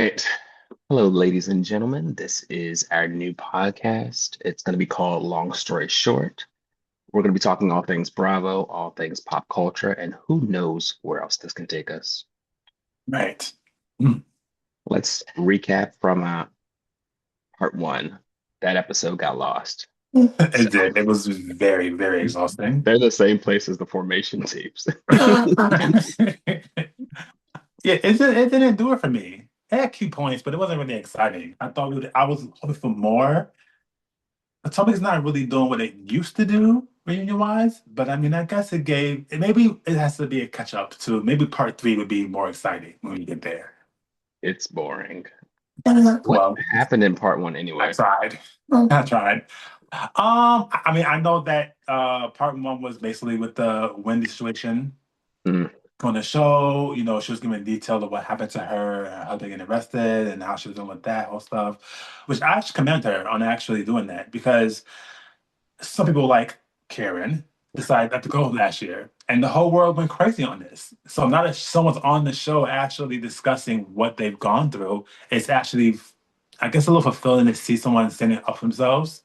Right. Hello, ladies and gentlemen. This is our new podcast. It's going to be called Long Story Short. We're going to be talking all things Bravo, all things pop culture, and who knows where else this can take us. Right. Mm. Let's recap from part one. That episode got lost. So It did. It was very, very exhausting. they're the same place as the formation tapes. Yeah, it didn't do it for me. It had key points, but it wasn't really exciting. I was hoping for more. Potomac's not really doing what it used to do reunion wise, but I mean, I guess maybe it has to be a catch up to maybe part three would be more exciting when we get there. It's boring. What Well, happened in part one I anyway? tried. I tried. I mean, I know that part one was basically with the Wendy situation Mm. on the show. You know, she was giving detail of what happened to her, how they get arrested, and how she was doing with that whole stuff. Which I actually commend her on actually doing that because some people like Karen decided not to go last year, and the whole world went crazy on this. So now that someone's on the show actually discussing what they've gone through, it's actually, I guess, a little fulfilling to see someone standing up for themselves.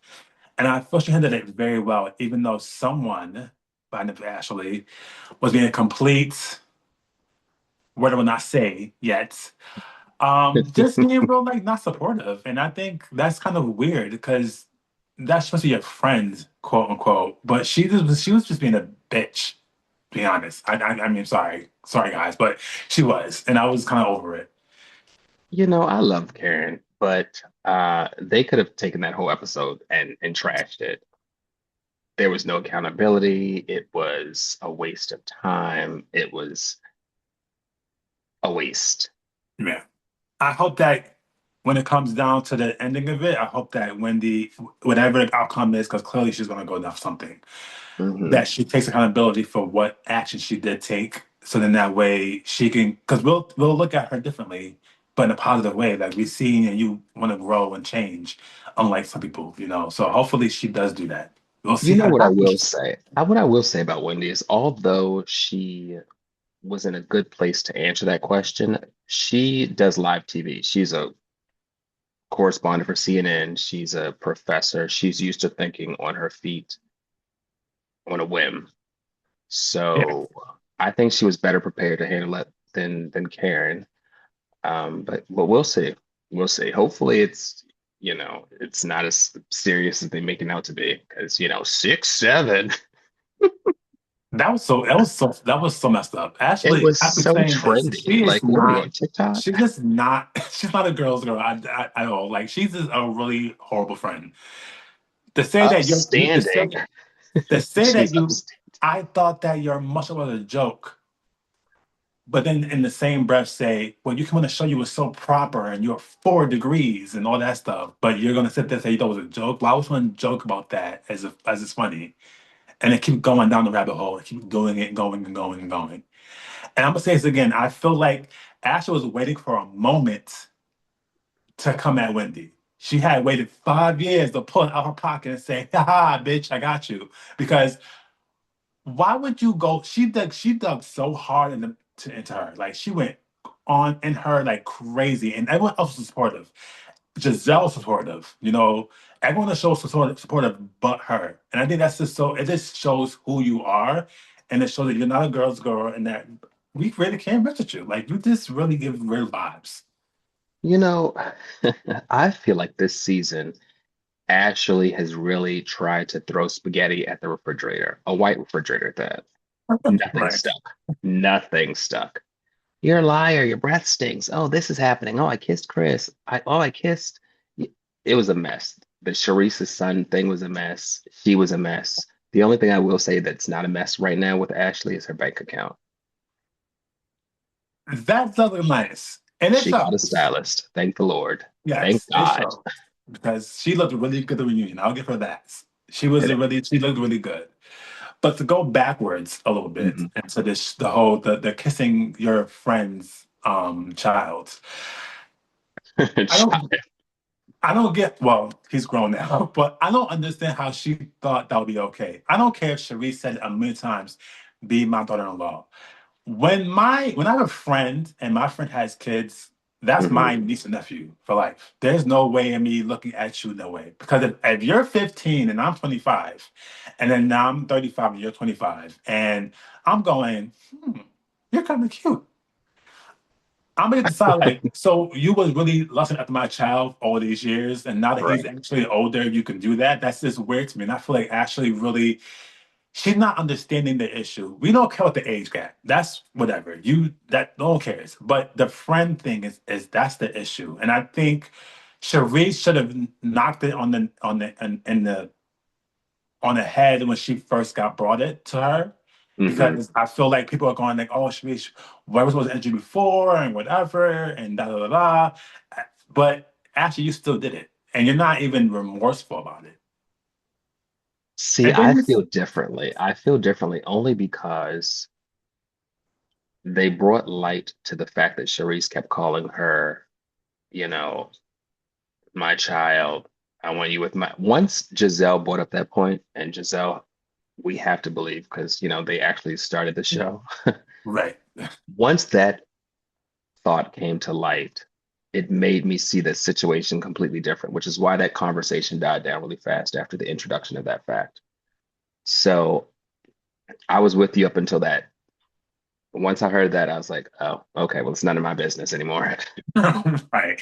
And I thought she handled it very well, even though someone, by the name of Ashley, was being a complete, word I will not say yet, just being real, like, not supportive. And I think that's kind of weird because that's supposed to be your friend, quote unquote. But she was just being a bitch, to be honest. I mean, sorry guys, but she was, and I was kind of over it. I love Karen, but they could have taken that whole episode and trashed it. There was no accountability. It was a waste of time. It was a waste. Yeah. I hope that when it comes down to the ending of it, I hope that Wendy, whatever the outcome is, because clearly she's going to go down for something, Hmm. that she takes accountability for what action she did take. So then that way she can, because we'll look at her differently, but in a positive way. Like we've seen, and you want to grow and change, unlike some people, you know. So hopefully she does do that. We'll You see know how. what I will say? What I will say about Wendy is, although she was in a good place to answer that question, she does live TV. She's a correspondent for CNN. She's a professor. She's used to thinking on her feet on a whim. Yeah, So I think she was better prepared to handle it than Karen. But we'll see. We'll see. Hopefully it's not as serious as they make it out to be. Because 6'7". that was so messed up. It Ashley, was I keep so saying this. trendy. Like, what are we on TikTok? She's just not. She's not a girl's girl at all. Like she's just a really horrible friend. To say that Upstanding. to say She's that you, upstanding. I thought that your muscle was a joke, but then in the same breath say, well, you come on the show, you were so proper and you're 4 degrees and all that stuff, but you're gonna sit there and say you thought it was a joke. Well, I was gonna joke about that as it's funny, and it keep going down the rabbit hole, and keep doing it, going and going and going. And I'm gonna say this again. I feel like Ashley was waiting for a moment to come at Wendy. She had waited 5 years to pull it out her pocket and say, "Ha ha, bitch, I got you." Because why would you go? She dug so hard into her. Like she went on in her like crazy, and everyone else was supportive. Giselle was supportive. You know, everyone on the show was supportive but her. And I think that's just so. It just shows who you are, and it shows that you're not a girl's girl, and that we really can't mess with you. Like you just really give real vibes. You know, I feel like this season, Ashley has really tried to throw spaghetti at the refrigerator, a white refrigerator at that. Nothing Right. stuck. Nothing stuck. You're a liar. Your breath stinks. Oh, this is happening. Oh, I kissed Chris. I kissed. It was a mess. The Sharice's son thing was a mess. She was a mess. The only thing I will say that's not a mess right now with Ashley is her bank account. That does look nice, and it She got a shows. stylist. Thank the Lord. Thank Yes, it God. shows because she looked really good at the reunion. I'll give her that. It, She looked really good. But to go backwards a little bit mhm. into this, the kissing your friend's child. I don't Child. I don't get, well, he's grown now, but I don't understand how she thought that would be okay. I don't care if Cherie said it a million times, be my daughter-in-law. When I have a friend and my friend has kids, That's Hmm. my niece and nephew for life. There's no way in me looking at you, no way. Because if you're 15 and I'm 25, and then now I'm 35 and you're 25, and I'm going, you're kind of cute. I'm gonna decide like, so you was really lusting after my child all these years, and now that he's Right. actually older, you can do that. That's just weird to me. And I feel like actually really she's not understanding the issue. We don't care about the age gap. That's whatever. You that no one cares. But the friend thing is that's the issue. And I think Cherise should have knocked it in the on the head when she first got brought it to her. Hmm. Because I feel like people are going like, oh, Cherise, where was supposed to enter before and whatever and da da da da. But actually you still did it. And you're not even remorseful about it. See, And I then feel differently. I feel differently only because they brought light to the fact that Charisse kept calling her, you know, my child. I want you with my. Once Giselle brought up that point, and Giselle, we have to believe because, they actually started the show. right. Once that thought came to light, it made me see the situation completely different, which is why that conversation died down really fast after the introduction of that fact. So I was with you up until that. Once I heard that, I was like, oh, okay, well, it's none of my business anymore. Right.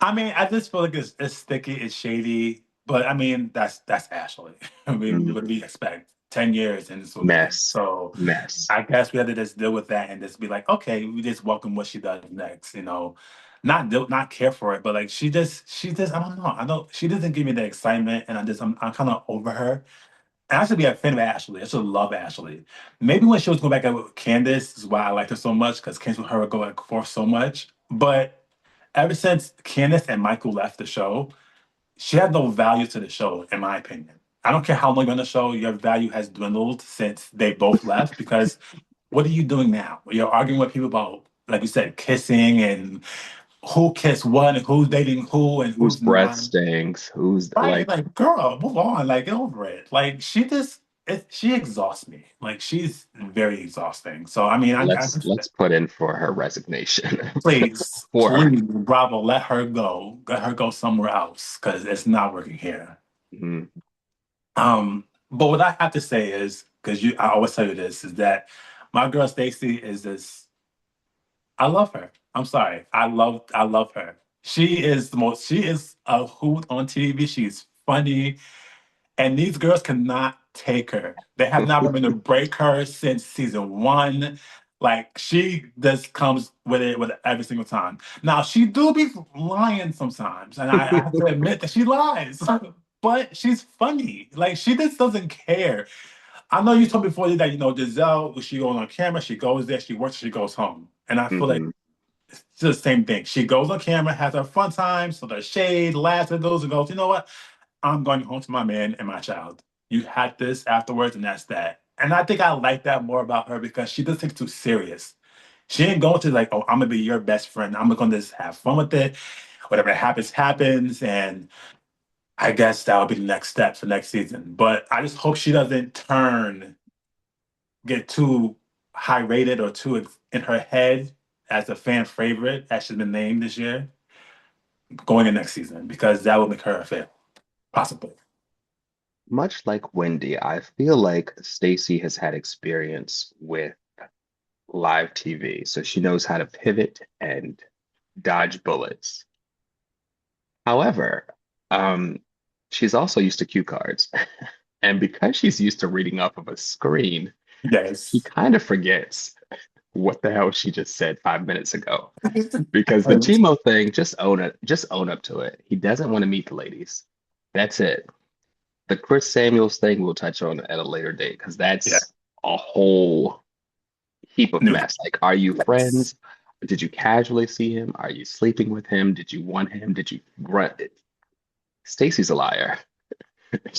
I mean, I just feel like it's sticky, it's shady, but I mean, that's Ashley. I mean, Mm, what do we expect? 10 years and this will be. mess, So mess. I guess we had to just deal with that and just be like, okay, we just welcome what she does next, not care for it, but like she just I don't know. She doesn't give me the excitement and I'm kind of over her. And I should be a fan of Ashley. I should love Ashley. Maybe when she was going back up with Candace is why I liked her so much, because Candace and her would go back and forth so much. But ever since Candace and Michael left the show, she had no value to the show, in my opinion. I don't care how long you're on the show, your value has dwindled since they both left. Because what are you doing now? You're arguing with people about, like you said, kissing and who kissed what and who's dating who and Whose who's breath not. stinks? Who's Right, like, like girl, move on, like get over it. Like she exhausts me. Like she's very exhausting. So I mean, I just let's put in for her resignation for her. please, Bravo, let her go. Let her go somewhere else because it's not working here. Mhm. But what I have to say is, because I always tell you this, is that my girl Stacy is this. I love her. I'm sorry. I love her. She is the most. She is a hoot on TV. She's funny. And these girls cannot take her. They have not been able to break her since season one. Like she just comes with it every single time. Now she do be lying sometimes, and I have to admit that she lies. But she's funny. Like she just doesn't care. I know you told me before that Giselle, when she goes on camera, she goes there, she works, she goes home, and I feel like Hmm. it's the same thing. She goes on camera, has her fun time, so the shade, laughs, and goes. You know what? I'm going home to my man and my child. You had this afterwards, and that's that. And I think I like that more about her because she doesn't take it too serious. She ain't going to like, oh, I'm gonna be your best friend. I'm gonna just have fun with it. Whatever happens, happens. And I guess that'll be the next step for next season. But I just hope she doesn't get too high rated or too in her head as a fan favorite, as she's been named this year, going in next season, because that will make her a fail, possibly. Much like Wendy, I feel like Stacey has had experience with live TV, so she knows how to pivot and dodge bullets. However, um, she's also used to cue cards. And because she's used to reading off of a screen, she Yes. kind of forgets what the hell she just said 5 minutes ago. Because the Timo thing, just own it, just own up to it. He doesn't want to meet the ladies. That's it. The Chris Samuels thing we'll touch on at a later date because Yeah. that's a whole heap of New mess. Like, are you yes. friends? Did you casually see him? Are you sleeping with him? Did you want him? Did you grunt it? Stacy's a liar.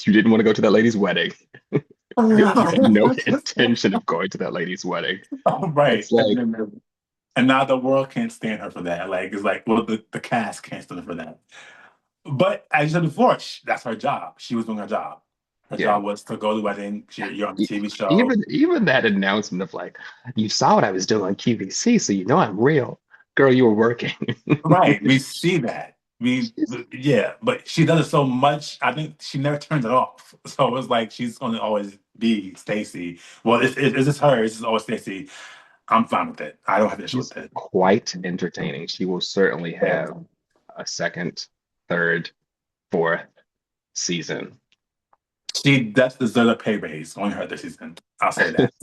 You didn't want to go to that lady's wedding. You had no intention of going to that lady's wedding. Right. It's like, And now the world can't stand her for that. Like it's like, well, the cast can't stand her for that. But as you said before, that's her job. She was doing her job. Her yeah. job was to go to the wedding. You're on the E- TV show. even that announcement of like, you saw what I was doing on QVC, so you know I'm real. Girl, you were working. Right. We see that. She's Yeah, but she does it so much. I think she never turns it off. So it's like she's going to always be Stacy. Well, it's just her. It's just always Stacy. I'm fine with it. I don't have an issue she's with it. quite entertaining. She will certainly have a second, third, fourth season. She does deserve a pay raise on her this season. I'll say that.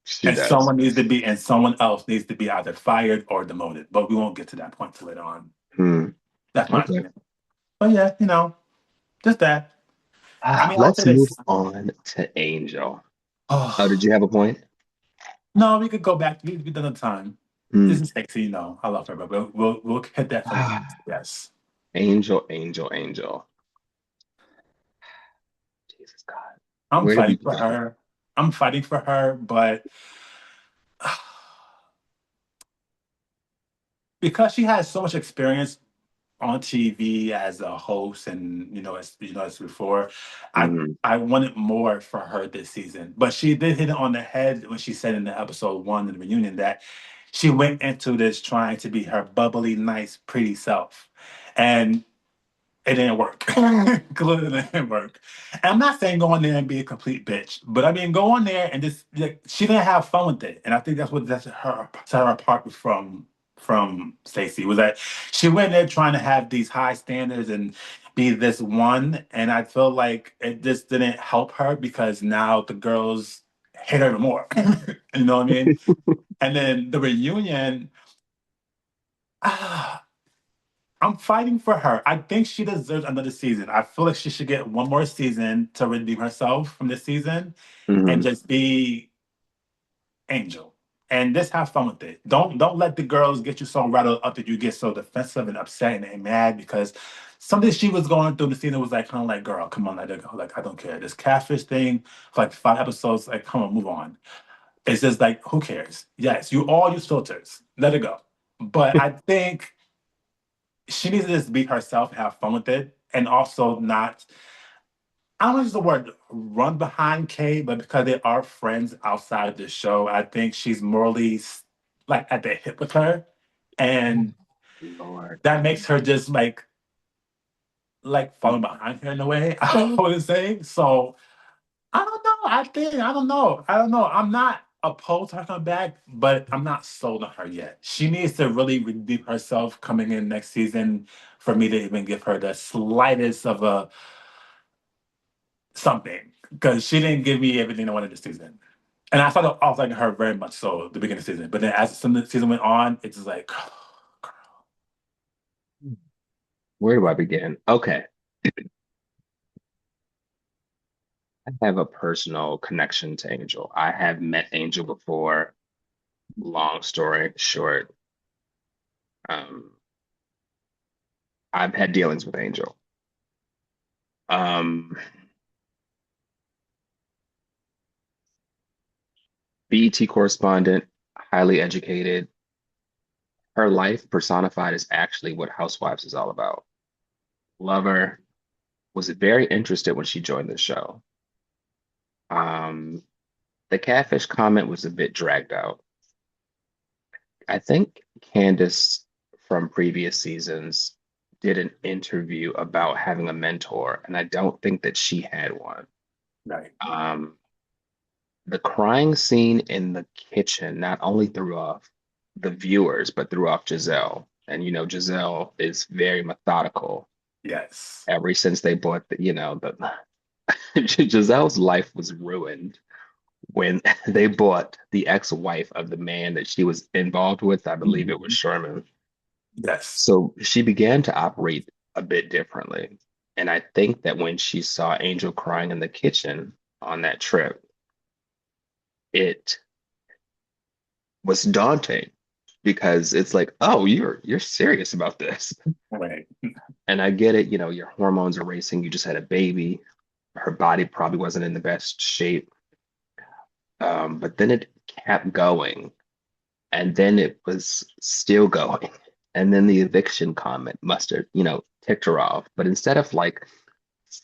She And does. someone else needs to be either fired or demoted. But we won't get to that point till later on. Hmm. That's my Okay. opinion. But yeah, just that. I mean, I would say Let's move this. on to Angel. Oh, did Oh, you have a point? no, we could go back. We've done the time. Hmm. This is sexy, I love her, but we'll hit that from the yes. Angel, Angel, Angel. Jesus God. I'm Where do we fighting for begin? her. I'm fighting for her, but because she has so much experience on TV as a host, and as before, I Hmm. I wanted more for her this season. But she did hit it on the head when she said in the episode one in the reunion that she went into this trying to be her bubbly, nice, pretty self, and it didn't work. Clearly, it didn't work. And I'm not saying go on there and be a complete bitch, but I mean go on there and just like she didn't have fun with it, and I think that's her set her apart from Stacey was that she went there trying to have these high standards and be this one, and I feel like it just didn't help her because now the girls hate her even more. You know what I mean? And then the reunion. I'm fighting for her. I think she deserves another season. I feel like she should get one more season to redeem herself from this season and Hmm. just be Angel. And just have fun with it. Don't let the girls get you so rattled up that you get so defensive and upset and mad because something she was going through the season was like kind of like, girl, come on, let it go. Like, I don't care. This catfish thing for like 5 episodes, like, come on, move on. It's just like, who cares? Yes, you all use filters. Let it go. But I think she needs to just be herself, have fun with it, and also not. I don't use the word run behind Kay, but because they are friends outside the show, I think she's morally like at the hip with her, Oh, and Lord. that makes her just like falling behind her in a way. I would say so. I don't know. I don't know. I'm not opposed to her coming back, but I'm not sold on her yet. She needs to really redeem herself coming in next season for me to even give her the slightest of a something. Because she didn't give me everything I wanted this season. And I started off liking her very much so at the beginning of the season. But then as the season went on, it's just like, Where do I begin? Okay. I have a personal connection to Angel. I have met Angel before. Long story short, um, I've had dealings with Angel. Um, BET correspondent, highly educated. Her life personified is actually what Housewives is all about. Lover was very interested when she joined the show. Um, the catfish comment was a bit dragged out. I think Candace from previous seasons did an interview about having a mentor, and I don't think that she had one. right. Um, the crying scene in the kitchen not only threw off the viewers, but threw off Giselle. And Giselle is very methodical. Yes. Ever since they bought Giselle's life was ruined when they bought the ex-wife of the man that she was involved with. I believe it was Mhm. Sherman. Yes. So she began to operate a bit differently. And I think that when she saw Angel crying in the kitchen on that trip, it was daunting because it's like, oh, you're serious about this. Right. And I get it, your hormones are racing, you just had a baby. Her body probably wasn't in the best shape. But then it kept going, and then it was still going. And then the eviction comment must have, ticked her off. But instead of like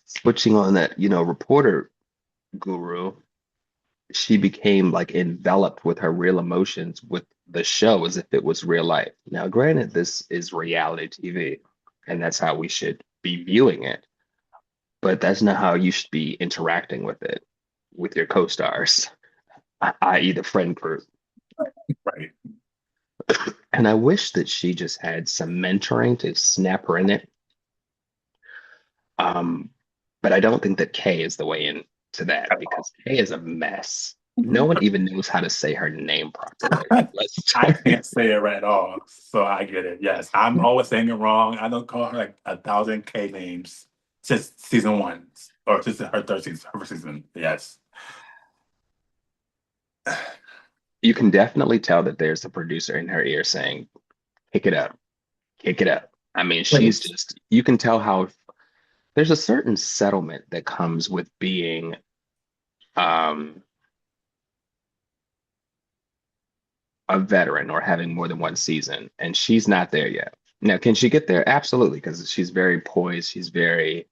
switching on that, reporter guru, she became like enveloped with her real emotions with the show as if it was real life. Now, granted, this is reality TV, and that's how we should be viewing it, but that's not how you should be interacting with it, with your co-stars, i.e., the friend group. Right. And I wish that she just had some mentoring to snap her in it. Um, but I don't think that Kay is the way into that At all. because Kay is a mess. No one even knows how to say her name properly. Let's I can't say it right at all, so I get it. Yes, I'm always saying it wrong. I don't call her like 1,000 K names since season one or since her third season, her first season. Yes, You can definitely tell that there's a producer in her ear saying, "Kick it up, kick it up." I mean, she's please. just, you can tell how there's a certain settlement that comes with being um, a veteran or having more than one season, and she's not there yet. Now, can she get there? Absolutely, because she's very poised, she's very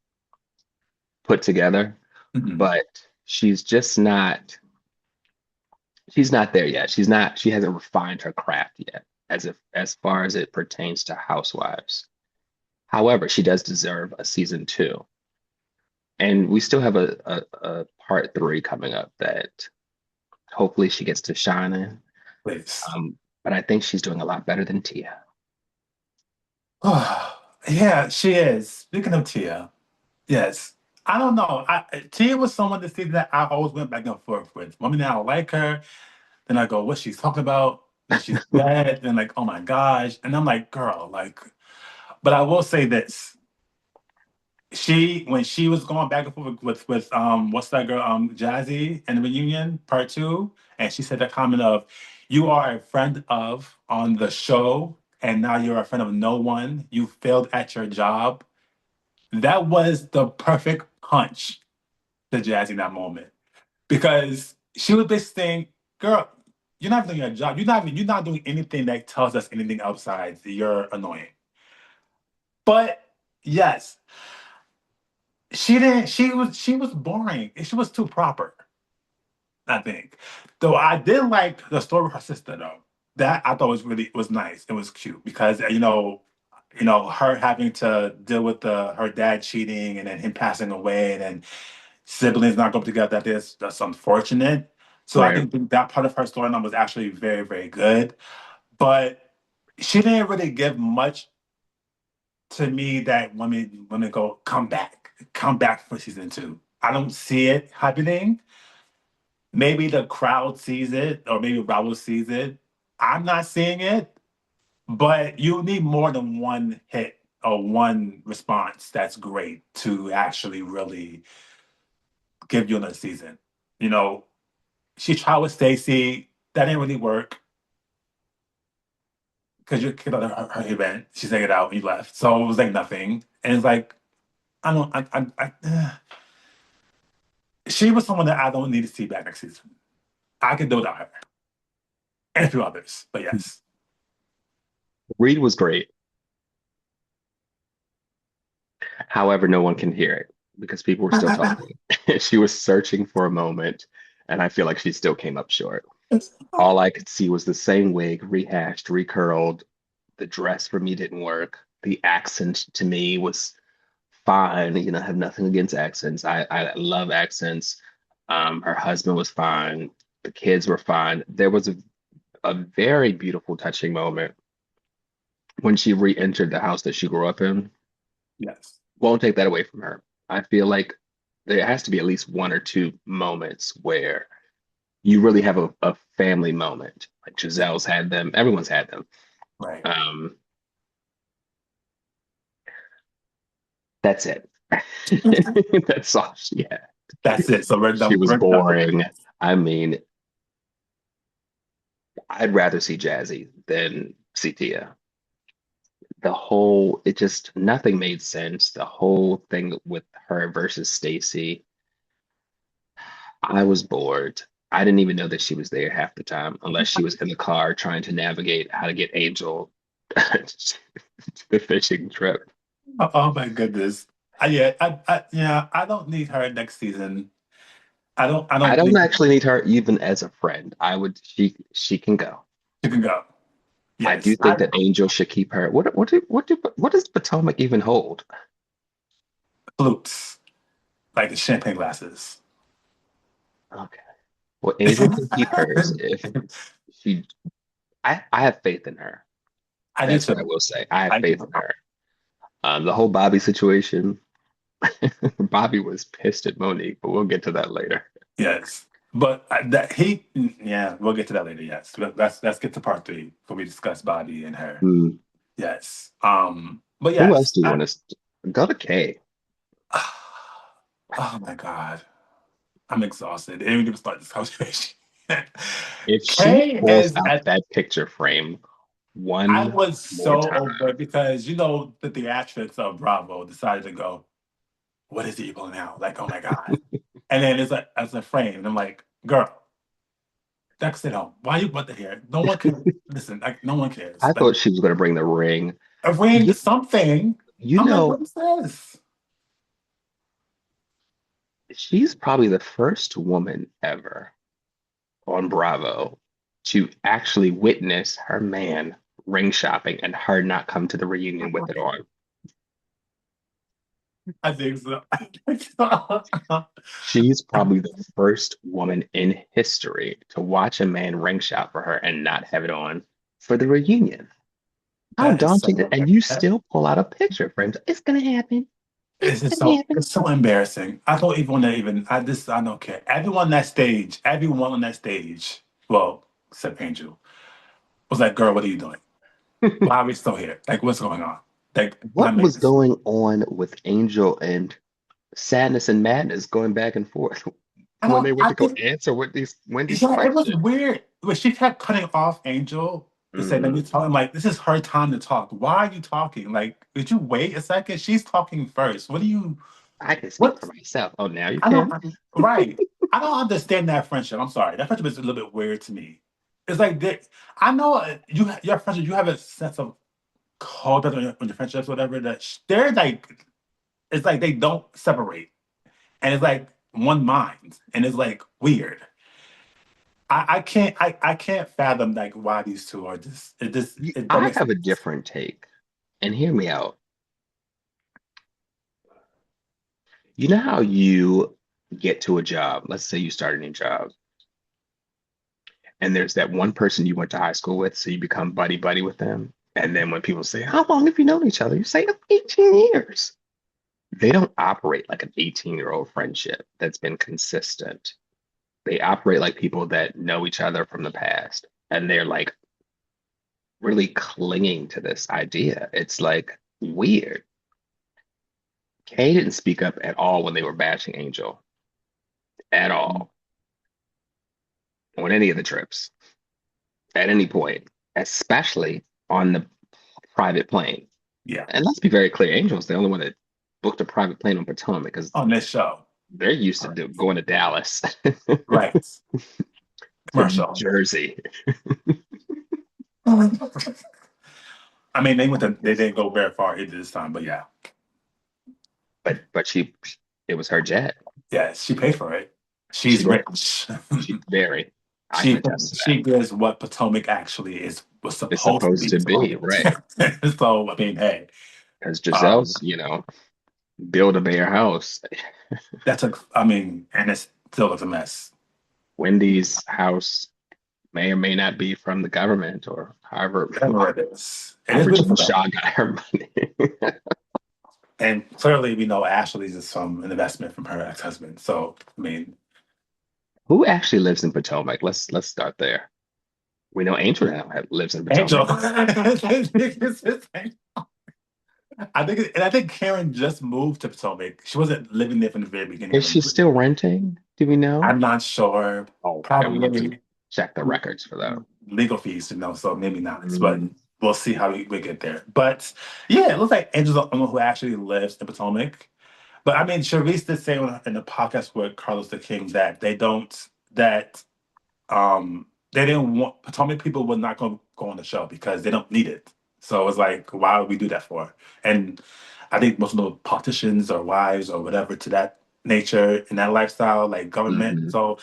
put together, Mm-mm. but she's just not, she's not there yet. She hasn't refined her craft yet, as far as it pertains to Housewives. However, she does deserve a season two. And we still have a part three coming up that hopefully she gets to shine in. Please. But I think she's doing a lot better than Tia. Oh, yeah, she is. Speaking of Tia, yes. I don't know. Tia was someone this season that I always went back and forth with. One minute I don't like her, then I go, what she's talking about? Then she's dead. Then like, oh my gosh. And I'm like, girl, like, but I will say this. She when she was going back and forth with what's that girl Jazzy in the reunion part two, and she said the comment of, "You are a friend of on the show, and now you're a friend of no one. You failed at your job." That was the perfect punch to Jazzy in that moment because she was basically saying, "Girl, you're not doing your job. You're not doing anything that tells us anything outside. You're annoying." But yes, she didn't. She was boring. She was too proper, I think. Though I did like the story with her sister though. That I thought was nice. It was cute because her having to deal with her dad cheating and then him passing away and then siblings not going together. That's unfortunate. So I Right. think that part of her storyline was actually very very good. But she didn't really give much to me that women go come back for season two. I don't see it happening. Maybe the crowd sees it, or maybe Raul sees it. I'm not seeing it, but you need more than one hit or one response that's great to actually really give you another season. You know, she tried with Stacy, that didn't really work because you kicked out her event. She sang it out, and you left, so it was like nothing. And it's like I don't, she was someone that I don't need to see back next season. I could do without her and a few others, but yes. Reed was great. However, no one can hear it because people were still talking. She was searching for a moment, and I feel like she still came up short. All I could see was the same wig rehashed, recurled. The dress for me didn't work. The accent to me was fine. I have nothing against accents. I love accents. Her husband was fine. The kids were fine. There was a very beautiful, touching moment when she re-entered the house that she grew up in. Yes. Won't take that away from her. I feel like there has to be at least one or two moments where you really have a family moment. Like Giselle's had them, everyone's had them. Right. Um, that's it. That's all she had. That's it. So we're She done. was We're done with boring. it. I mean, I'd rather see Jazzy than see Tia. It just nothing made sense. The whole thing with her versus Stacy, I was bored. I didn't even know that she was there half the time, unless she was in the car trying to navigate how to get Angel to the fishing trip. Oh my goodness. Yeah, I don't need her next season. I I don't don't think actually need her even as a friend. I would she can go. you can go. I do Yes, think that Angel should keep her. What does Potomac even hold? flutes like the champagne glasses. Okay. Well, Angel can keep hers if she I have faith in her. I do That's what I too. will say. I have I faith do. in her. The whole Bobby situation, Bobby was pissed at Monique, but we'll get to that later. Yes, but that he, yeah, we'll get to that later. Yes, let's get to part three before we discuss Bobby and her. Hmm. Yes. But Who else yes, do you want to go to Kay? oh my God, I'm exhausted. Didn't even start this conversation. If she Kay pulls is out at. that picture frame I one was more so over time, it because you know the theatrics of Bravo decided to go, what is he pulling out? Like, oh my God. And then it's like as a frame, and I'm like, girl, that's it home. Why you put the hair? No one can listen, like no one cares. I Like thought she was going to bring the ring. a ring, You, something. you I'm like, know, what is this? she's probably the first woman ever on Bravo to actually witness her man ring shopping and her not come to the reunion with it on. I think so. I think so. She's probably the first woman in history to watch a man ring shop for her and not have it on for the reunion. How That is daunting. so And you still pull out a picture frame. It's going to happen. It's it's just going to so happen. it's so embarrassing. I don't even want to even I don't care. Everyone on that stage, well, except Angel, was like, girl, what are you doing? Why are we still here? Like, what's going on? Like, not What make was this. going on with Angel and Sadness and Madness going back and forth when they went I to go think, answer Wendy's yeah, it was question? weird. But she kept cutting off Angel to say, let me Mm, talk. I'm like, this is her time to talk. Why are you talking? Like, did you wait a second? She's talking first. What do you, I can speak what? for myself. Oh, now you I don't, can. right. I don't understand that friendship. I'm sorry. That friendship is a little bit weird to me. It's like, I know your friendship, you have a sense of code on your friendships, whatever, that they're like, it's like they don't separate. And it's like one mind. And it's like weird. I can't fathom like why these two are just it don't I make have a sense. different take. And hear me out. You know how you get to a job, let's say you start a new job, and there's that one person you went to high school with, so you become buddy buddy with them. And then when people say, how long have you known each other? You say, 18 years. They don't operate like an 18-year-old friendship that's been consistent. They operate like people that know each other from the past. And they're like really clinging to this idea. It's like weird. Kay didn't speak up at all when they were bashing Angel at all on any of the trips at any point, especially on the private plane. Yeah, And let's be very clear, Angel's the only one that booked a private plane on Potomac because on this show. they're used to going to Dallas, Right. to Commercial. Jersey. I mean, they didn't go very far either this time, but yeah. But it was her jet. Yeah, she paid for it. She She's did. rich. She very. I can she attest to that. she gives what Potomac actually is was It's supposed to supposed be to be, Potomac. right? So I mean, hey, Because um, Giselle's, build a bare house. that's a I mean, and it still is a mess. Wendy's house may or may not be from the government or however, Whatever it is. It is however beautiful Jen though. Shaw got her money. And clearly we know Ashley's is from an investment from her ex-husband. So I mean Who actually lives in Potomac? Let's start there. We know Angel now lives in Angel. Potomac. And I think Karen just moved to Potomac. She wasn't living there from the very beginning of Is the she movie. still renting? Do we know? I'm not sure. Oh, okay. We have to Probably check the records for that. legal fees, so maybe not. But Mm. we'll see how we get there. But yeah, it looks like Angel's the only one who actually lives in Potomac. But I mean, Charisse did say in the podcast with Carlos the King that they didn't want Potomac people were not going to go on the show because they don't need it. So it's like, why would we do that for? And I think most of the politicians or wives or whatever to that nature and that lifestyle, like government. Hmm. So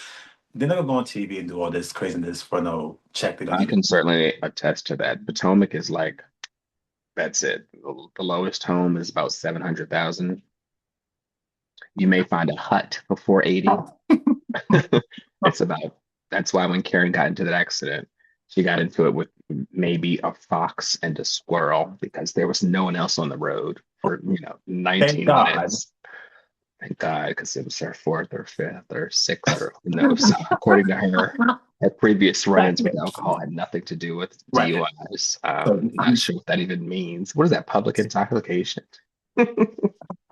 they're not gonna go on TV and do all this craziness for no check they don't I even. can certainly attest to that. Potomac is like, that's it. The lowest home is about 700,000. You may find a hut for 480. It's about, that's why when Karen got into that accident, she got into it with maybe a fox and a squirrel because there was no one else on the road for, Thank 19 God. minutes. Thank God, because it was her fourth or fifth or sixth or who knows. According to her, her previous run-ins with alcohol had nothing to do with Right. DUIs. So Not sure what that even means. What is that, public intoxication?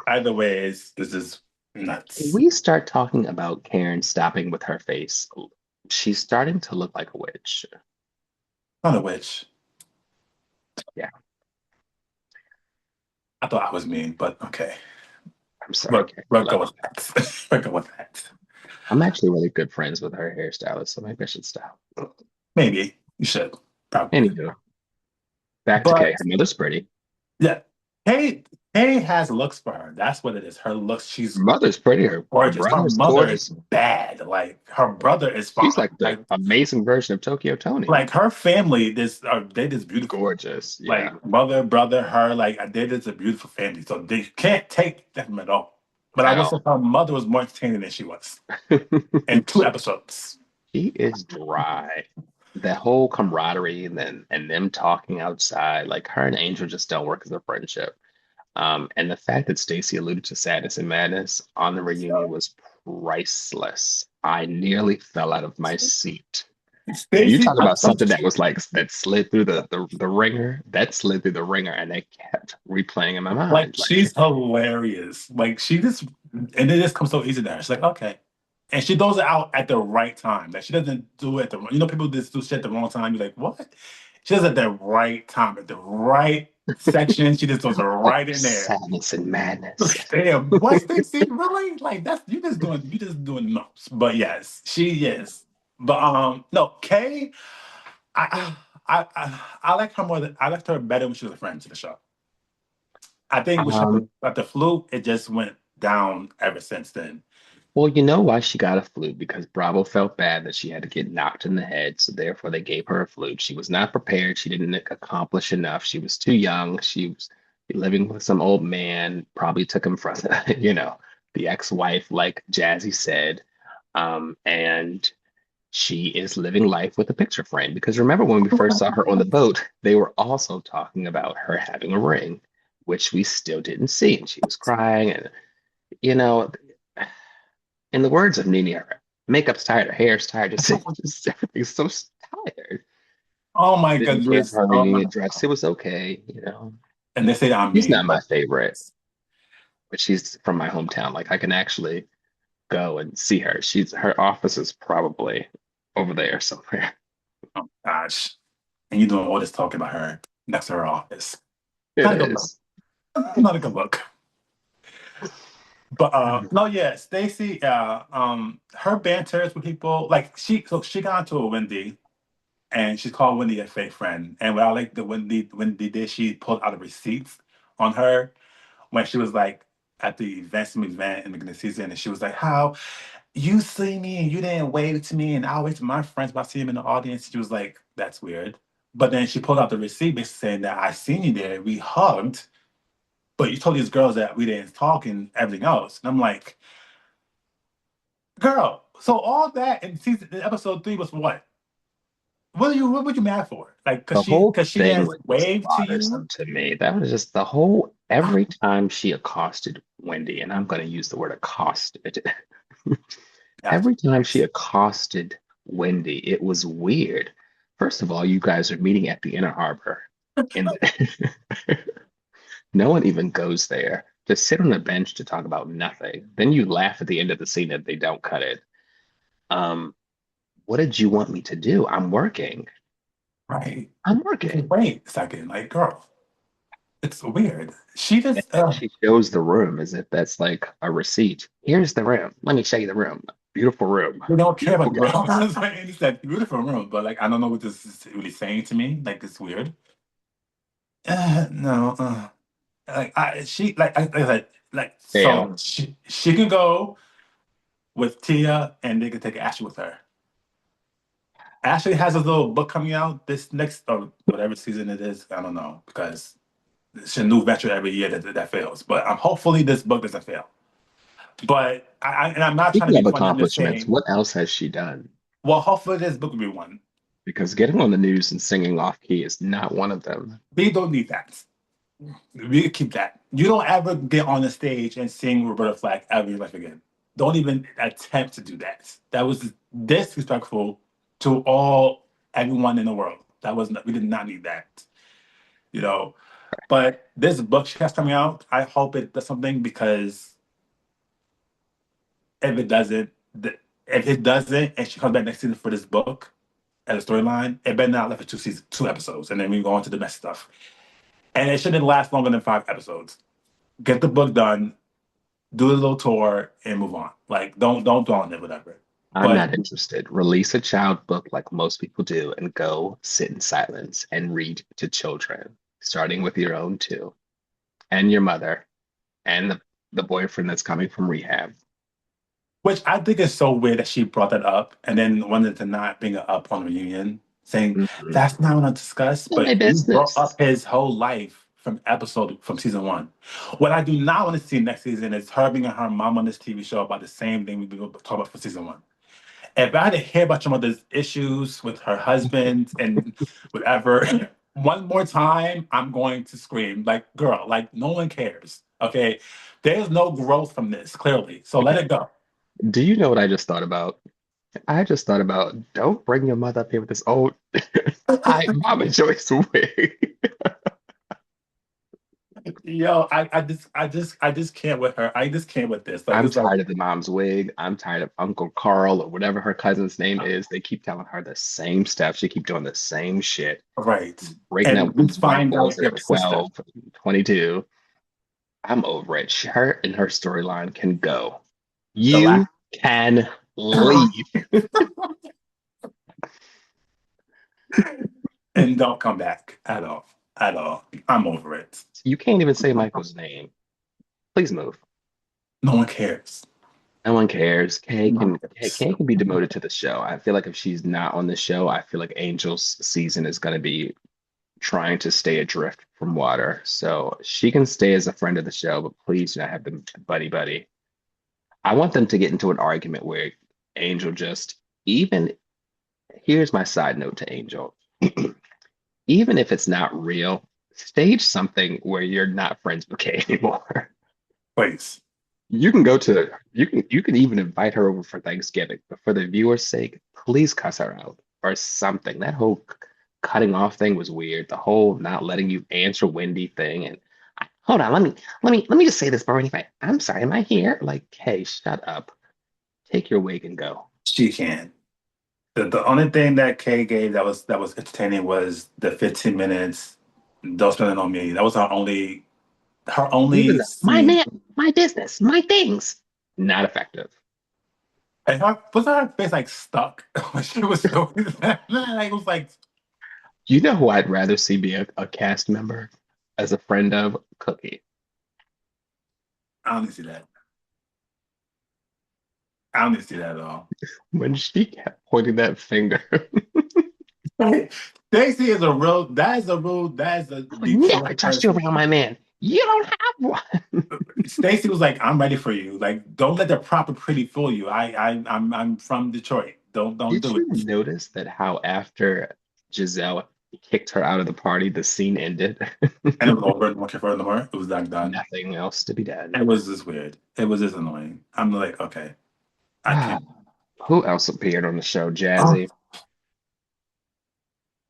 either ways, this is nuts. We start talking about Karen stopping with her face. She's starting to look like a witch. Not a witch. Yeah, I thought I was mean, but okay. I'm sorry, Karen. I We'll love go with you. that. We'll go with that. I'm actually really good friends with her hairstylist, so maybe I should stop. Maybe you should probably. Anywho, back to Kay. But Her mother's pretty. yeah, Kay Kay has looks for her. That's what it is. Her looks. Her She's mother's pretty. Her gorgeous. Her brother's mother is gorgeous. bad. Like her brother is She's fine. like the amazing version of Tokyo Tony. Like her family, this they just beautiful. Gorgeous. Yeah. Like mother, brother, her, like they just a beautiful family. So they can't take them at all. But I At will say all. her mother was more entertaining than she was in 2 episodes. She is dry. That whole camaraderie and them talking outside, like her and Angel just don't work as a friendship. And the fact that Stacey alluded to sadness and madness on the reunion was priceless. I nearly fell out of my seat. You Stacey, talk about something that was like that slid through the ringer, that slid through the ringer, and they kept replaying in my like mind. Like, she's hilarious. Like she just and it just comes so easy to her. She's like, okay. And she does it out at the right time. Like she doesn't do it at the people just do shit at the wrong time. You're like, what? She does it at the right time, at the right section. She just does it like right in there. sadness and madness. Damn, what's this scene really? Like that's you just doing the most. But yes, she is. But no, Kay, I like her more than I liked her better when she was a friend to the show. I think when she Um, got the flu, it just went down ever since then. well, you know why she got a flute? Because Bravo felt bad that she had to get knocked in the head, so therefore they gave her a flute. She was not prepared. She didn't accomplish enough. She was too young. She was living with some old man, probably took him from, the ex-wife, like Jazzy said. And she is living life with a picture frame. Because remember when we first saw her on the boat, they were also talking about her having a ring, which we still didn't see. And she was crying. And, you know, in the words of Nini, her makeup's tired, her hair's tired, just everything's so tired. Oh my Didn't give goodness. her Oh my reunion dress. God. It was okay. And they say I'm She's mean, not my but favorite, but she's from my hometown. Like I can actually go and see her. Her office is probably over there somewhere. oh gosh. And you doing all this talking about her next to her office. It Not a good look. is. Not a good look. But no, yeah, Stacy, her banters with people like she got into a Wendy and she called Wendy a fake friend. And what I like the Wendy did, she pulled out the receipts on her when she was like at the event in the beginning of the season, and she was like, "How you see me and you didn't wave to me, and I waved to my friends, but I see him in the audience." She was like, "That's weird." But then she pulled out the receipt, basically saying that I seen you there, we hugged, but you told these girls that we didn't talk and everything else. And I'm like, girl, so all that in episode 3 was what? What were you mad for? Like, The whole cause she thing didn't was just wave to you? bothersome to me. That was just the whole, every time she accosted Wendy, and I'm going to use the word accosted. That's Every time she nice. accosted Wendy, it was weird. First of all, you guys are meeting at the Inner Harbor. In the no one even goes there to sit on a bench to talk about nothing. Then you laugh at the end of the scene that they don't cut it. Um, what did you want me to do? I'm working. Right. I'm working. Wait a second, like, girl, it's weird. She And just then she shows the room as if that's like a receipt. Here's the room. Let me show you the room. Beautiful room. we don't care about Beautiful the room. guest. It's that beautiful room, but like I don't know what this is really saying to me. Like it's weird. No. like I said, like so Fail. she can go with Tia and they can take Ashley with her. Ashley has a little book coming out this next or whatever season it is. I don't know because it's a new venture every year that fails. But hopefully this book doesn't fail. But and I'm not trying to Speaking be of funny. I'm just accomplishments, saying. what else has she done? Well, hopefully this book will be one. Because getting on the news and singing off key is not one of them. We don't need that. We keep that. You don't ever get on the stage and sing Roberta Flack ever in your life again. Don't even attempt to do that. That was disrespectful to everyone in the world. That was not, we did not need that. You know. But this book she has coming out, I hope it does something because if it doesn't, if it doesn't, and she comes back next season for this book as a storyline, it better not last for two episodes, and then we go on to the next stuff. And it shouldn't last longer than 5 episodes. Get the book done, do a little tour, and move on. Like don't dwell on it, whatever. I'm But not interested. Release a child book like most people do and go sit in silence and read to children, starting with your own two and your mother and the boyfriend that's coming from rehab. which I think is so weird that she brought that up and then wanted to not bring it up on reunion, saying Mhm. that's not what I discuss. Not my But you brought business. up his whole life from season one. What I do not want to see next season is her being her mom on this TV show about the same thing we've been talking about for season one. If I had to hear about your mother's issues with her husband and whatever one more time, I'm going to scream like, girl, like no one cares. Okay. There's no growth from this, clearly. So let Okay. it go. Do you know what I just thought about? I just thought about don't bring your mother up here with this old I Mama Joyce wig. Yo, I just can't with her. I just can't with this. Like I'm it's like tired of the mom's wig. I'm tired of Uncle Carl or whatever her cousin's name is. They keep telling her the same stuff. She keep doing the same shit. right. Breaking up And with we these white find boys out that are your sister. 12, 22. I'm over it. Her and her storyline can go. The You last can leave. and don't come back at all. At all. I'm over it. You can't even say Michael's name. Please move. No one cares. No one cares. Kay No one can Kay, cares. Kay can be demoted to the show. I feel like if she's not on the show, I feel like Angel's season is going to be trying to stay adrift from water. So she can stay as a friend of the show, but please do not have them buddy buddy. I want them to get into an argument where Angel just even here's my side note to Angel. Even if it's not real, stage something where you're not friends with Kay anymore. Please. You can even invite her over for Thanksgiving, but for the viewer's sake, please cuss her out or something. That whole cutting off thing was weird. The whole not letting you answer Wendy thing and hold on, let me just say this, Bernie. I'm sorry, am I here? Like, hey, shut up. Take your wig and go. She can. The only thing that Kay gave that was entertaining was the 15 minutes. Don't spend it on me. That was her only Even my scene. man, my business, my things. Not effective. And her face like stuck when she was doing that. Like it was like You know who I'd rather see be a cast member as a friend of Cookie. I don't need to see that. I don't need to see that at all. When she kept pointing that finger. Stacey is a real. That is a I would Detroit never trust you person. around my man. You don't have one. Stacey was like, "I'm ready for you. Like, don't let the proper pretty fool you. I'm from Detroit. Don't Did do you it." notice that how after Giselle kicked her out of the party, the scene ended? And it was over. No one cared for it no more. It was like done. Nothing else to be done. It was just weird. It was just annoying. I'm like, okay, I can't. Who else appeared on the show? Oh, Jazzy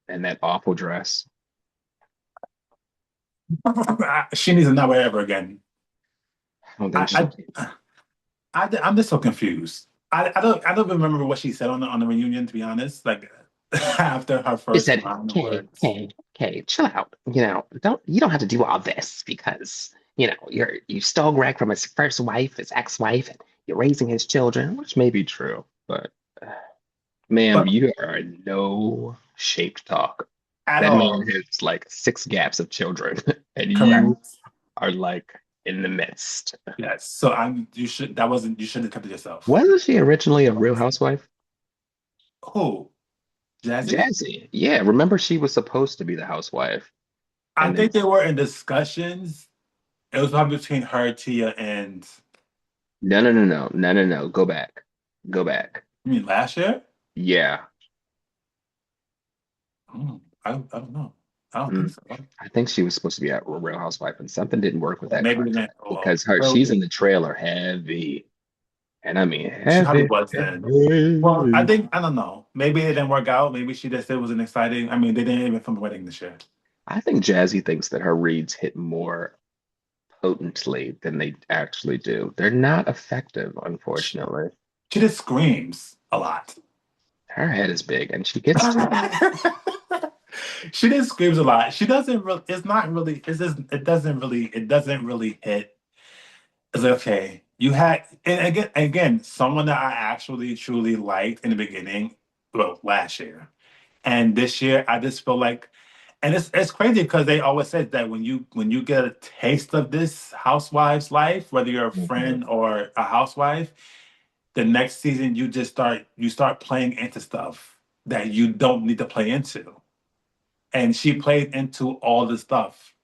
and that awful dress. she needs to not wear ever again. I don't think she I, can. I'm just so confused. I don't remember what she said on the reunion. To be honest, like after her She first said, line of "Kay, words. Kay, Kay, chill out. You don't have to do all this because you stole Greg from his first wife, his ex-wife, and you're raising his children," which may be true, but ma'am, But you are in no shape to talk. at That man all, has like six gaps of children, and you correct. are like in the midst. Yes. So I'm you should that wasn't you should have kept it yourself. Wasn't she originally a Real Housewife? Who? Jazzy? Jazzy. Yeah, remember she was supposed to be the housewife. I And then think they were in discussions. It was probably between her, Tia, and no, no, no, no, no, no, no. Go back. Go back. you mean last year? Yeah. I don't know. I don't think Mm. so. I think she was supposed to be a Real Housewife, and something didn't work with Or that maybe then contract because her well, she's in the trailer heavy, and I mean she probably heavy, was then. Well, I heavy. think I don't know. Maybe it didn't work out. Maybe she just said it wasn't exciting. I mean, they didn't even film the wedding this year. I think Jazzy thinks that her reads hit more potently than they actually do. They're not effective, unfortunately. She just screams a lot. Her head is big, and she gets to it. She just screams a lot. She doesn't really. It's not really. It's just. It doesn't really. It doesn't really hit. It's like, okay. You had and again, someone that I actually truly liked in the beginning. Well, last year and this year, I just feel like, and it's crazy because they always said that when you get a taste of this housewife's life, whether you're a Mhm. friend or a housewife, the next season you start playing into stuff that you don't need to play into. And she played into all the stuff.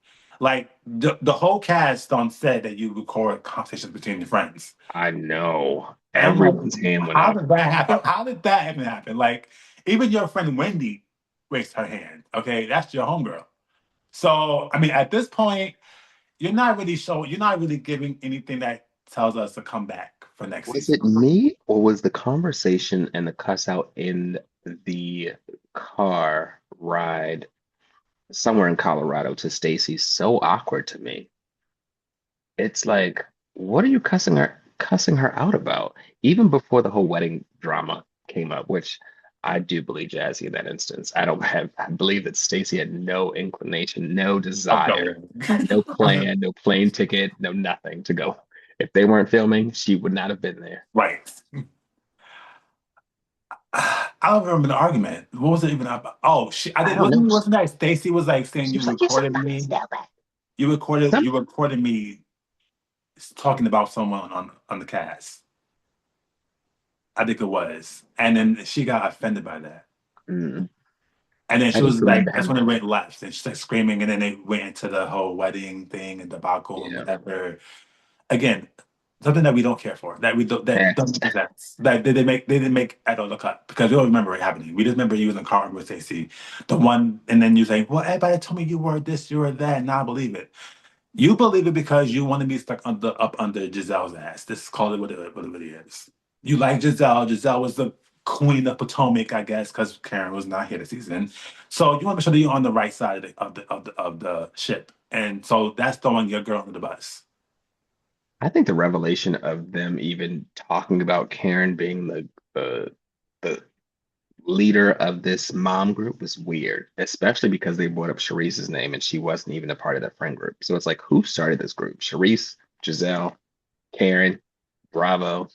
Like the whole cast on said that you record conversations between your friends. I know. And I'm like, Everyone's hand went how up. did that happen? How did that even happen? Like, even your friend Wendy raised her hand. Okay, that's your homegirl. So, I mean, at this point, you're not really giving anything that tells us to come back for next Was season. it me or was the conversation and the cuss out in the car ride somewhere in Colorado to Stacy so awkward to me? It's like, what are you cussing her out about? Even before the whole wedding drama came up, which I do believe Jazzy in that instance. I believe that Stacy had no inclination, no Oh, desire, no no. plan, no plane ticket, no nothing to go. If they weren't filming, she would not have been there. Right. I don't remember the argument. What was it even about? Oh, I I did. don't know. Wasn't that Stacy was like saying She you was like, "You're so recorded fucking me? stupid." You recorded. Some, You recorded me talking about someone on the cast. I think it was, and then she got offended by that. mm, And then I she just was remember like, that's him. when it went left. And she started screaming. And then they went into the whole wedding thing and debacle and Yeah, whatever. Again, something that we don't care for, that we don't, that next. doesn't make sense. That they didn't make at all the cut because we don't remember it happening. We just remember you was in car with Stacey, the one, and then you say, well, everybody told me you were this, you were that. Now I believe it. You believe it because you want to be stuck up under Giselle's ass. This call it what it really is. You like Giselle. Giselle was the queen of Potomac, I guess, because Karen was not here this season. So you want to make sure that you're on the right side of the ship. And so that's throwing your girl under the bus. I think the revelation of them even talking about Karen being the the leader of this mom group was weird, especially because they brought up Sharice's name and she wasn't even a part of that friend group. So it's like, who started this group? Sharice, Giselle, Karen, Bravo,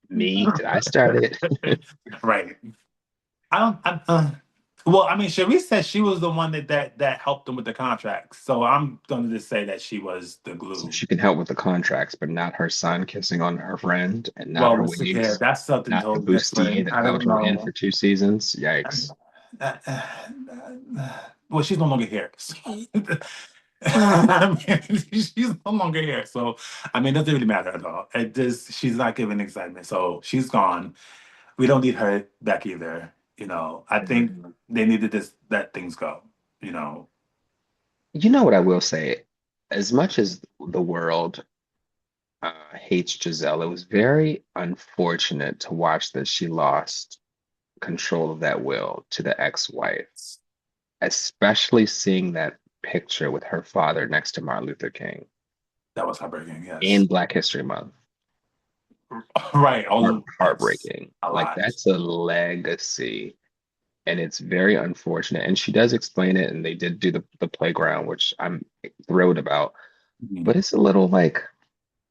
me. Did I start it? Right. I don't. Well, I mean, Sharice said she was the one that helped them with the contracts. So I'm going to just say that she was the So glue. she can help with the contracts, but not her son kissing on her friend and not Well, her let's look at waves, that's something not the totally bustier different. that I held don't her in for know. 2 seasons. Yikes. Uh, uh, well, she's no longer here. So, I mean, she's no longer here. So, I mean, it doesn't really matter at all. It just she's not giving excitement. So she's gone. We don't need her back either. I think Mhm. they needed this let things go. You know, You know what I will say? As much as the world hates Giselle, it was very unfortunate to watch that she lost control of that will to the ex-wife, especially seeing that picture with her father next to Martin Luther King that was heartbreaking. in Yes, Black History Month. right. Yes, Heartbreaking. a Like lot. that's a legacy. And it's very unfortunate. And she does explain it, and they did do the playground, which I'm thrilled about. Mhm. But it's a little like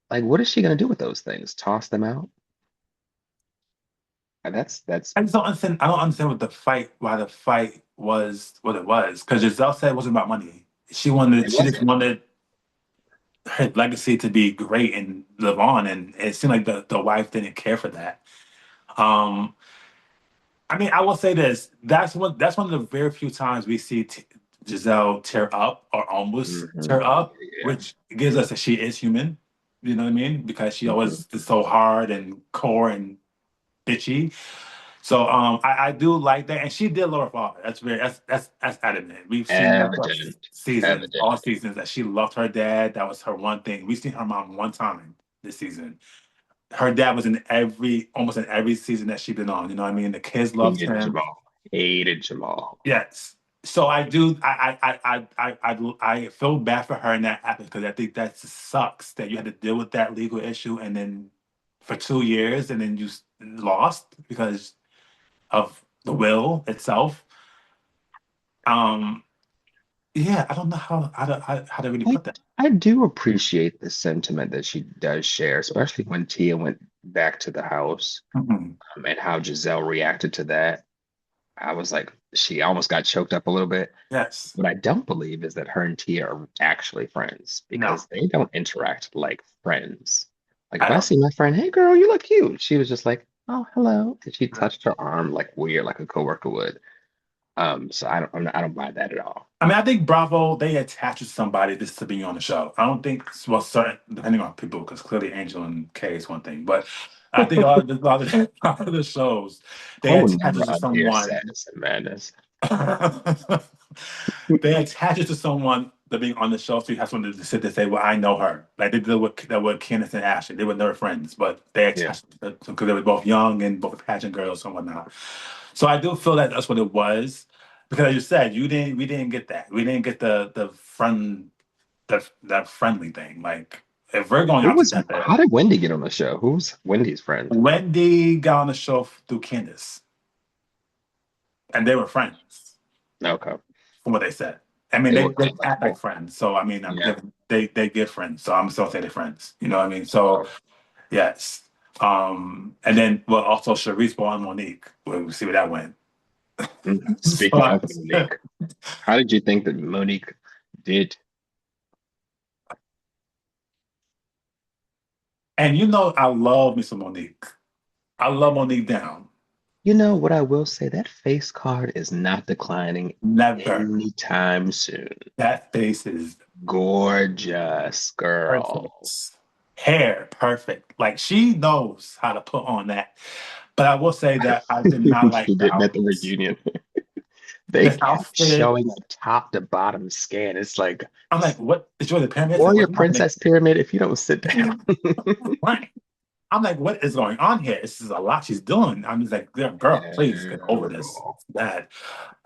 what is she gonna do with those things? Toss them out? And that's I just don't understand. I don't understand why the fight was what it was. Because Giselle said it wasn't about money. She wanted. it She just wasn't. wanted. her legacy to be great and live on, and it seemed like the wife didn't care for that. Um, I mean, I will say this: that's one of the very few times we see Giselle tear up or almost Hmm. tear up, Yeah. which gives us that she is human. You know what I mean? Because she Hmm. always is so hard and core and bitchy. So I do like that, and she did love her father. That's adamant. We've seen that for Evident. seasons, Evident. all seasons, that she loved her dad. That was her one thing. We've seen her mom one time this season. Her dad was in almost in every season that she's been on. You know what I mean? The kids loved Hated him. Jamal. Hated Jamal. Yes. So I do. I feel bad for her in that aspect because I think that just sucks that you had to deal with that legal issue and then for 2 years and then you lost because of the will itself. Um, yeah, I don't know how to really I put that. I do appreciate the sentiment that she does share, especially when Tia went back to the house, Mhm. and how Giselle reacted to that. I was like, she almost got choked up a little bit. Yes. What I don't believe is that her and Tia are actually friends No. because they don't interact like friends. Like if I I don't. see my friend, hey girl, you look cute. She was just like, oh, hello. And she touched her arm like weird, like a coworker would. So I don't buy that at all. I mean, I think Bravo they attach to somebody just to be on the show. I don't think well, certain depending on people, because clearly Angel and Kay is one thing, but I think a lot of the shows I they will attach never it to unhear someone. Sadness and Madness. They attach it to someone that being on the show, so you have someone to sit there and say, "Well, I know her." Like they did with Candace and Ashley. They were never friends, but they Yeah. attached it because they were both young and both pageant girls and whatnot. So I do feel that that's what it was. Because as you said, we didn't get that. We didn't get the friend that friendly thing. Like if we're going out How together, did Wendy get on the show? Who's Wendy's friend? Wendy got on the show through Candace, and they were friends. Okay. From what they said. I mean, They were they act like collectible. friends. So I mean, I'm Yeah. giving they give friends. So I'm still saying they're friends. You know what I mean? So Okay. yes. And then well, also Sharice brought on Monique. We'll see where that went. So Speaking of Monique, how did you think that Monique did? and you know, I love me some Monique. I love Monique down. You know what I will say? That face card is not declining Never. anytime soon. That face is Gorgeous girl. perfect. Hair perfect. Like she knows how to put on that. But I will say that I did not She like the didn't at the outfits. reunion. They This kept outfit, showing a top to bottom scan. It's like I'm like, what is your the pyramids? Like, Warrior what's happening? Princess Pyramid if you don't sit down. Right. I'm like, what is going on here? This is a lot she's doing. I'm just like, girl, please get over this. Terrible. It's bad.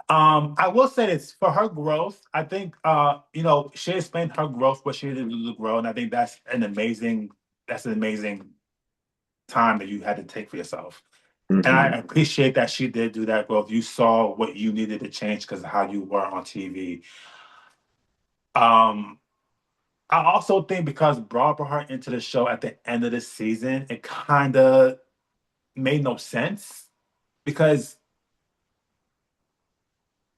I will say this for her growth, I think she explained her growth, what she did to grow, and I think that's an amazing time that you had to take for yourself. And I Hmm. appreciate that she did do that growth. You saw what you needed to change because of how you were on TV. Um, I also think because Broad brought her into the show at the end of the season, it kind of made no sense because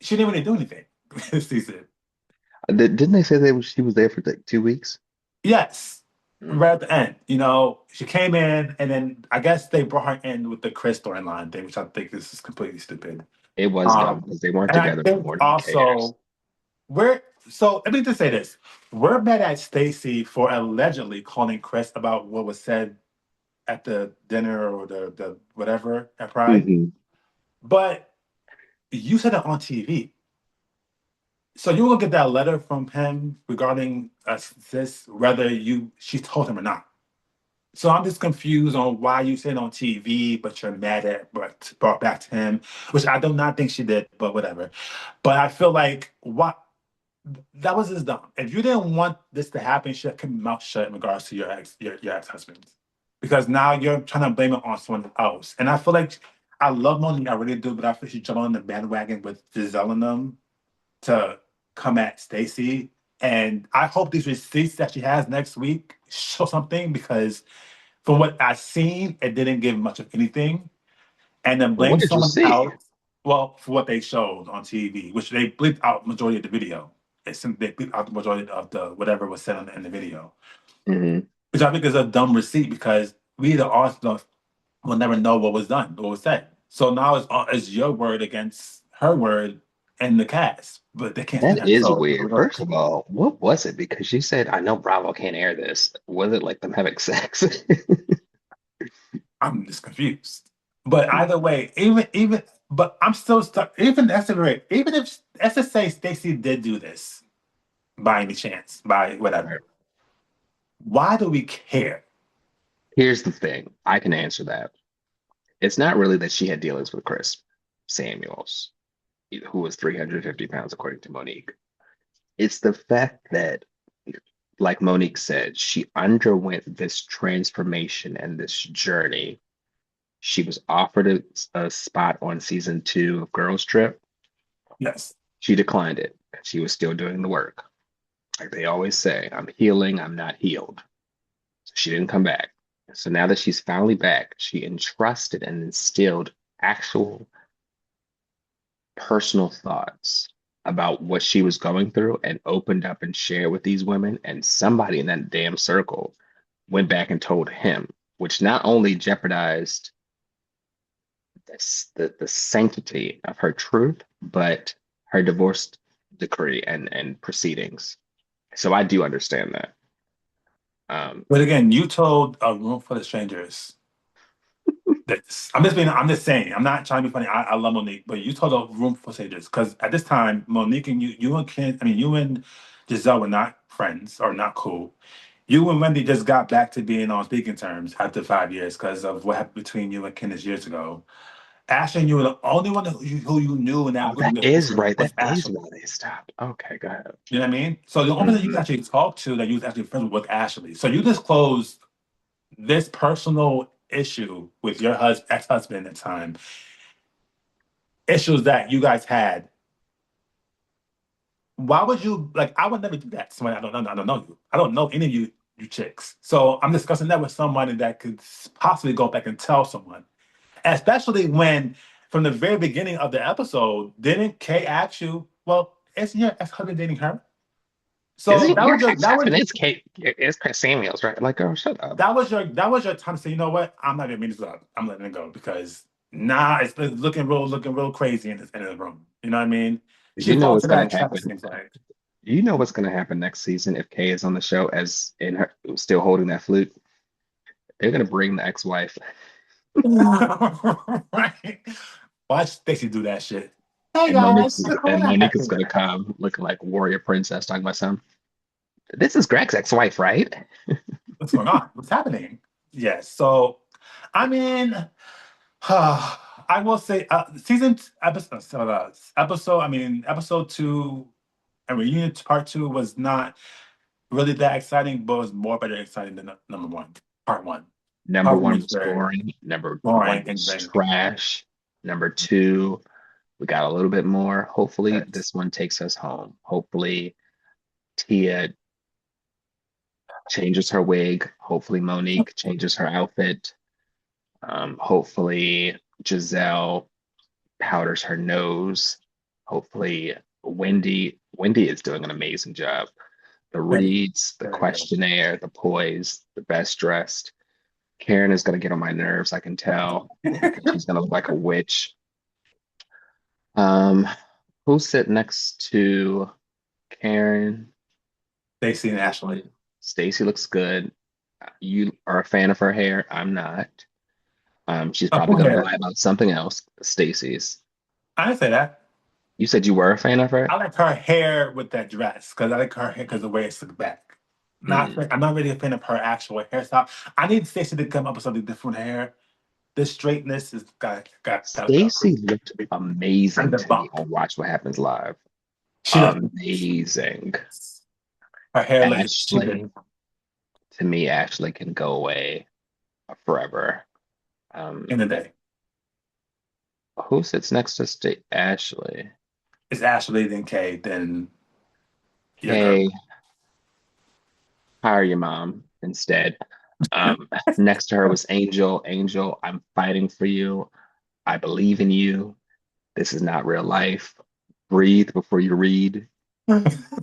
she didn't really do anything this season. Didn't they say she was there for like 2 weeks? Yes, Mm. right at the end, she came in and then I guess they brought her in with the Chris storyline thing, which I think is completely stupid. It was dumb Um, because they weren't and I together no think more. No one cares. also let me just say this: we're mad at Stacy for allegedly calling Chris about what was said at the dinner or the whatever at Pride, Hmm. but you said it on TV. So you will get that letter from him regarding this, whether she told him or not. So I'm just confused on why you said it on TV, but you're mad at but brought back to him, which I do not think she did, but whatever. But I feel like what that was just dumb. If you didn't want this to happen, you should have kept your mouth shut in regards to your ex husband, because now you're trying to blame it on someone else. And I feel like I love Monique, I really do, but I feel she jumped on the bandwagon with Giselle and them to come at Stacey. And I hope these receipts that she has next week show something because from what I've seen, it didn't give much of anything. And then Well, what blame did you someone see? else, well, for what they showed on TV, which they bleeped out majority of the video. It's simply they out the majority of the whatever was said in the video, Hmm. which I think is a dumb receipt because we the audience will never know what was done, what was said. So now it's your word against her word and the cast, but they can't do That that. is So weird. First of all, what was it? Because you said, I know Bravo can't air this. Was it like them having sex? I'm just confused. But either way, but I'm still stuck. Even that's a great. Even if let's just say Stacey did do this by any chance, by Right. whatever, why do we care? Here's the thing. I can answer that. It's not really that she had dealings with Chris Samuels, who was 350 pounds, according to Monique. It's the fact that, like Monique said, she underwent this transformation and this journey. She was offered a spot on season 2 of Girls Trip. Yes. She declined it. She was still doing the work. Like they always say, I'm healing, I'm not healed. So she didn't come back. So now that she's finally back, she entrusted and instilled actual personal thoughts about what she was going through and opened up and shared with these women. And somebody in that damn circle went back and told him, which not only jeopardized the sanctity of her truth, but her divorce decree and proceedings. So I do understand that. Um, But again, you told a room full of strangers this. I'm just saying, I'm not trying to be funny. I love Monique, but you told a room full of strangers because at this time, Monique and you and Ken, I mean, you and Giselle were not friends or not cool. You and Wendy just got back to being on speaking terms after 5 years because of what happened between you and Kenneth years ago. Ashley and you were the only one who you knew in that oh, group that is right. was That is Ashley. why they stopped. Okay, go ahead. You know what I mean? So the only person you Mhm. actually talked to that you was actually friends with was Ashley. So you disclosed this personal issue with your ex-husband at the time, issues that you guys had. Why would you like? I would never do that to somebody I don't know. I don't know you. I don't know any of you chicks. So I'm discussing that with somebody that could possibly go back and tell someone. Especially when, from the very beginning of the episode, didn't Kay ask you, "Well, isn't your ex-husband dating her?" So Isn't that your was your that ex-husband was is Kate? It's Chris Samuels, right? Like, girl, shut up. that was your time to say, you know what? I'm not gonna bring this up. I'm letting it go because nah, it's looking real crazy in the room. You know what I mean? You She know falls what's to gonna that trap. It happen. seems like. You know what's gonna happen next season if Kay is on the show as in her still holding that flute. They're gonna bring the ex-wife, Right? Watch Stacey do that shit. Hey and Monique guys, what Monique is gonna happened? come looking like warrior princess talking about some. This is Greg's ex-wife, right? What's going on? What's happening? Yes. So, I mean, I will say, I mean, episode two and reunion part two was not really that exciting, but was more better exciting than number one, part one. Number Part one one was was very boring. Number one boring and was very trash. Number two, we got a little bit more. Hopefully, yes. this one takes us home. Hopefully, Tia changes her wig. Hopefully, Monique changes her outfit. Hopefully, Giselle powders her nose. Hopefully, Wendy is doing an amazing job. The Very, reads, the very good. questionnaire, the poise, the best dressed. Karen is going to get on my nerves, I can tell, because she's going to look like a witch. Um, who's sitting next to Karen? Stacey and Ashley. Stacy looks good. You are a fan of her hair. I'm not. She's probably Who going to cares? lie about something else. Stacy's. I didn't say that. You said you were a fan of her? I like her hair with that dress because I like her hair because the way it's slicked back. Mm. I'm not really a fan of her actual hairstyle. I need Stacey to come up with something different hair. This straightness is got to go. Stacy looked And amazing the to me bump. on Watch What Happens Live. She does. Amazing. Her hair looks. She did Ashley, to me, Ashley can go away forever. Um, in the day. who sits next to Ashley? It's Ashley, then Kay, then your girl. Kay, hire your mom instead. Next to her was Angel. Angel, I'm fighting for you. I believe in you. This is not real life. Breathe before you read.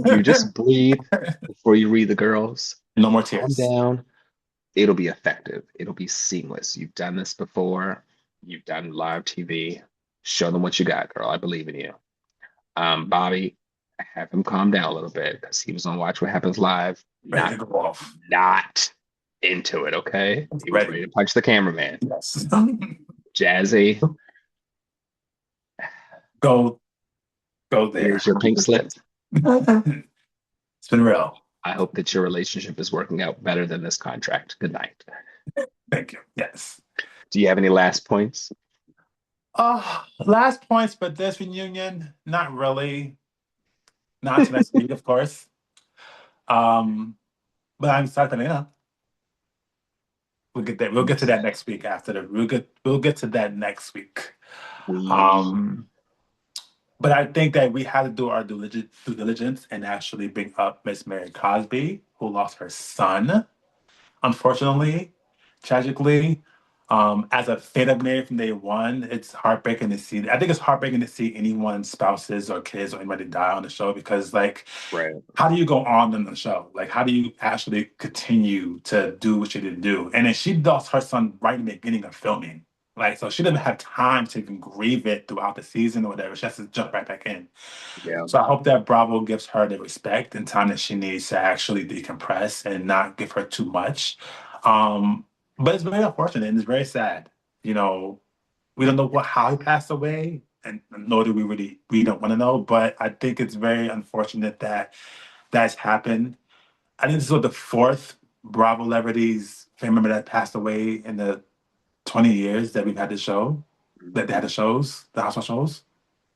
You just breathe before you read the girls. No more Calm tears. down. It'll be effective. It'll be seamless. You've done this before. You've done live TV. Show them what you got, girl. I believe in you. Bobby, have him calm down a little bit because he was on Watch What Happens Live. Ready Not to go off. not into it, okay? He was ready Ready. to punch the cameraman. Yes. Jazzy, Go, go there. here's your pink slip. It's been real. I hope that your relationship is working out better than this contract. Good night. Thank you. Yes. Do you have any last points? Last points for this reunion, not really. Not to next week, of course. Um, but I'm excited, we'll get there. We'll get to that next week after the we'll get to that next week. We Um, but I think that we had to do our due diligence and actually bring up Miss Mary Cosby, who lost her son, unfortunately, tragically. As a fan of Mary from day one, it's heartbreaking to see. I think it's heartbreaking to see anyone's spouses or kids or anybody die on the show because, like, right. how do you go on in the show? Like, how do you actually continue to do what you didn't do? And then she lost her son right in the beginning of filming. Like, so she didn't have time to even grieve it throughout the season or whatever. She has to jump right back in. Yeah, So I hope that Bravo gives her the respect and time that she needs to actually decompress and not give her too much. Um, but it's very unfortunate and it's very sad. You know, we don't know how he passed away, and nor do we don't want to know. But I think it's very unfortunate that that's happened. I think this was the fourth Bravo celebrities family member that passed away in the 20 years that we've had the show, that they had the shows, the household shows.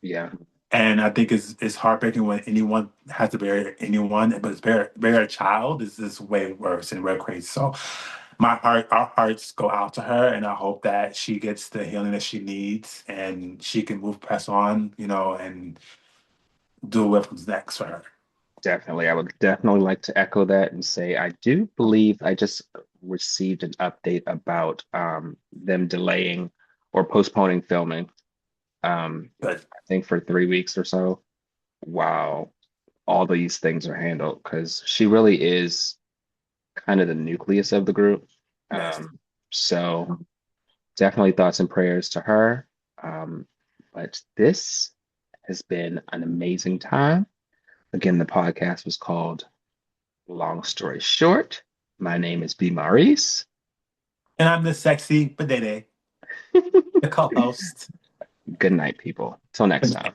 yeah, And I think it's heartbreaking when anyone has to bury anyone, but it's bury a child is just way worse and way crazy. So our hearts go out to her, and I hope that she gets the healing that she needs, and she can move press on, and do what comes next for her. definitely. I would definitely like to echo that and say I do believe I just received an update about them delaying or postponing filming. But I think for 3 weeks or so. Wow, all these things are handled because she really is kind of the nucleus of the group. yes, So definitely thoughts and prayers to her. Um, but this has been an amazing time. Again, the podcast was called Long Story Short. My name is B. Maurice. and I'm the sexy Badede, the co-host. Good night, people. Till next time.